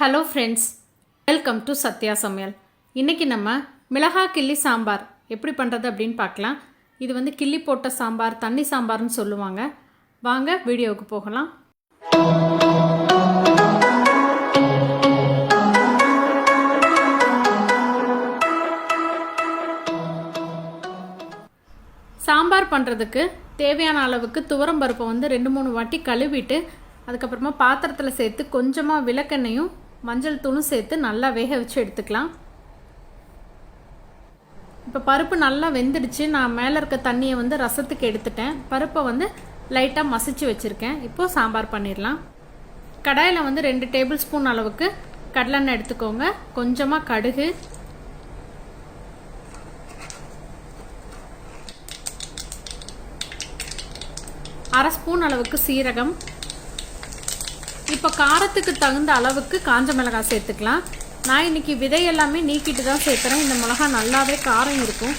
Hello friends, welcome to Sathya சமையல். இன்றைக்கி நம்ம மிளகாய் கிள்ளி சாம்பார் எப்படி பண்ணுறது அப்படின்னு பார்க்கலாம். இது வந்து கிள்ளி போட்ட சாம்பார், தண்ணி சாம்பார்னு சொல்லுவாங்க. வாங்க வீடியோவுக்கு போகலாம். சாம்பார் பண்ணுறதுக்கு தேவையான அளவுக்கு துவரம் பருப்பை வந்து 2-3 வாட்டி கழுவிட்டு அதுக்கப்புறமா பாத்திரத்தில் சேர்த்து கொஞ்சமாக விளக்கெண்ணையும் மஞ்சள் தூளும் சேர்த்து நல்லா வேக வச்சு எடுத்துக்கலாம். இப்போ பருப்பு நல்லா வெந்துடுச்சு. நான் மேலே இருக்க தண்ணியை வந்து ரசத்துக்கு எடுத்துட்டேன். பருப்பை வந்து லைட்டாக மசிச்சு வச்சுருக்கேன். இப்போது சாம்பார் பண்ணிடலாம். கடாயில் வந்து 2 டேபிள் ஸ்பூன் அளவுக்கு கடலெண்ணெய் எடுத்துக்கோங்க. கொஞ்சமாக கடுகு, அரை ஸ்பூன் அளவுக்கு சீரகம். இப்போ காரத்துக்கு தகுந்த அளவுக்கு காஞ்ச மிளகாய் சேர்த்துக்கலாம். நான் இன்றைக்கி விதை எல்லாமே நீக்கிட்டு தான் சேர்த்துறேன். இந்த மிளகாய் நல்லாவே காரம் இருக்கும்.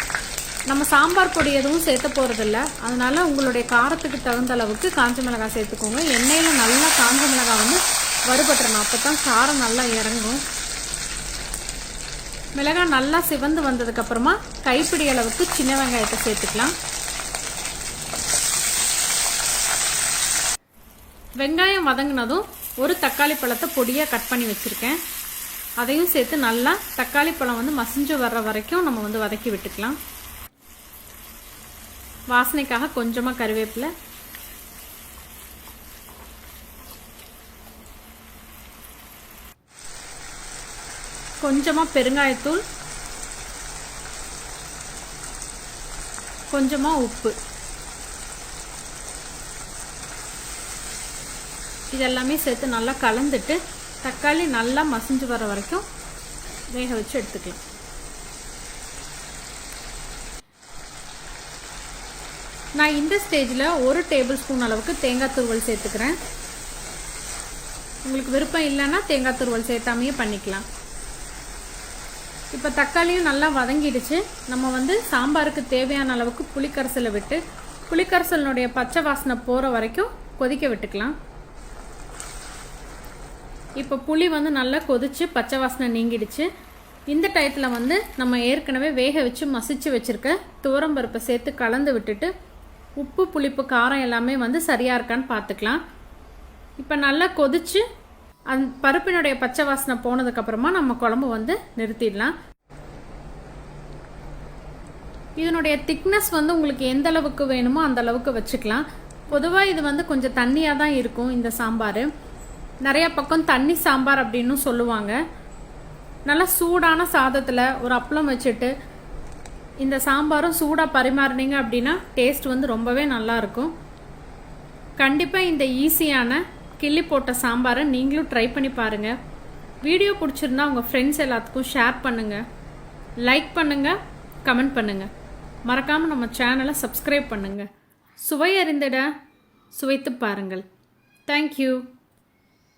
நம்ம சாம்பார் பொடி எதுவும் சேர்த்த போகிறதில்ல. அதனால் உங்களுடைய காரத்துக்கு தகுந்த அளவுக்கு காஞ்ச மிளகாய் சேர்த்துக்கோங்க. எண்ணெயில் நல்லா காஞ்ச மிளகாய் வந்து வறுபட்டுறணும். அப்போ தான் காரம் நல்லா இறங்கும். மிளகாய் நல்லா சிவந்து வந்ததுக்கப்புறமா கைப்பிடி அளவுக்கு சின்ன வெங்காயத்தை சேர்த்துக்கலாம். வெங்காயம் வதங்கினதும் ஒரு தக்காளி பழத்தை பொடியாக கட் பண்ணி வச்சுருக்கேன். அதையும் சேர்த்து நல்லா தக்காளி பழம் வந்து மசிஞ்சு வர்ற வரைக்கும் நம்ம வந்து வதக்கி விட்டுக்கலாம். வாசனைக்காக கொஞ்சமாக கருவேப்பிலை, கொஞ்சமாக பெருங்காயத்தூள், கொஞ்சமாக உப்பு, இதெல்லாமே சேர்த்து நல்லா கலந்துட்டு தக்காளி நல்லா மசிஞ்சு வர வரைக்கும் வேக வச்சு எடுத்துக்கலாம். நான் இந்த ஸ்டேஜில் 1 டேபிள் ஸ்பூன் அளவுக்கு தேங்காய் துருவல் சேர்த்துக்கிறேன். உங்களுக்கு விருப்பம் இல்லைன்னா தேங்காய் துருவல் சேர்த்தாமையே பண்ணிக்கலாம். இப்போ தக்காளியும் நல்லா வதங்கிடுச்சு. நம்ம வந்து சாம்பாருக்கு தேவையான அளவுக்கு புளிக்கரைசலை விட்டு புளிக்கரைசலினுடைய பச்சை வாசனை போகிற வரைக்கும் கொதிக்க விட்டுக்கலாம். இப்போ புளி வந்து நல்லா கொதிச்சு பச்சை வாசனை நீங்கிடுச்சு. இந்த டயத்தில் வந்து நம்ம ஏற்கனவே வேக வச்சு மசிச்சு வச்சுருக்க துவரம் பருப்பை சேர்த்து கலந்து விட்டுட்டு உப்பு, புளிப்பு, காரம் எல்லாமே வந்து சரியாக இருக்கான்னு பார்த்துக்கலாம். இப்போ நல்லா கொதிச்சு பருப்பினுடைய பச்சை வாசனை போனதுக்கப்புறமா நம்ம குழம்பு வந்து நிறுத்திடலாம். இதனுடைய திக்னஸ் வந்து உங்களுக்கு எந்த அளவுக்கு வேணுமோ அந்த அளவுக்கு வச்சுக்கலாம். பொதுவாக இது வந்து கொஞ்சம் தண்ணியாக தான் இருக்கும். இந்த சாம்பார் நிறையா பக்கம் தண்ணி சாம்பார் அப்படின்னு சொல்லுவாங்க. நல்லா சூடான சாதத்தில் ஒரு அப்பளம் வச்சுட்டு இந்த சாம்பாரும் சூடாக பரிமாறினீங்க அப்படின்னா டேஸ்ட் வந்து ரொம்பவே நல்லாயிருக்கும். கண்டிப்பாக இந்த ஈஸியான கிள்ளி போட்ட சாம்பாரை நீங்களும் ட்ரை பண்ணி பாருங்கள். வீடியோ பிடிச்சிருந்தா உங்கள் ஃப்ரெண்ட்ஸ் எல்லாத்துக்கும் ஷேர் பண்ணுங்கள், லைக் பண்ணுங்கள், கமெண்ட் பண்ணுங்கள். மறக்காமல் நம்ம சேனலை சப்ஸ்கிரைப் பண்ணுங்கள். சுவை அறிந்திட சுவைத்து பாருங்கள். தேங்க்யூ.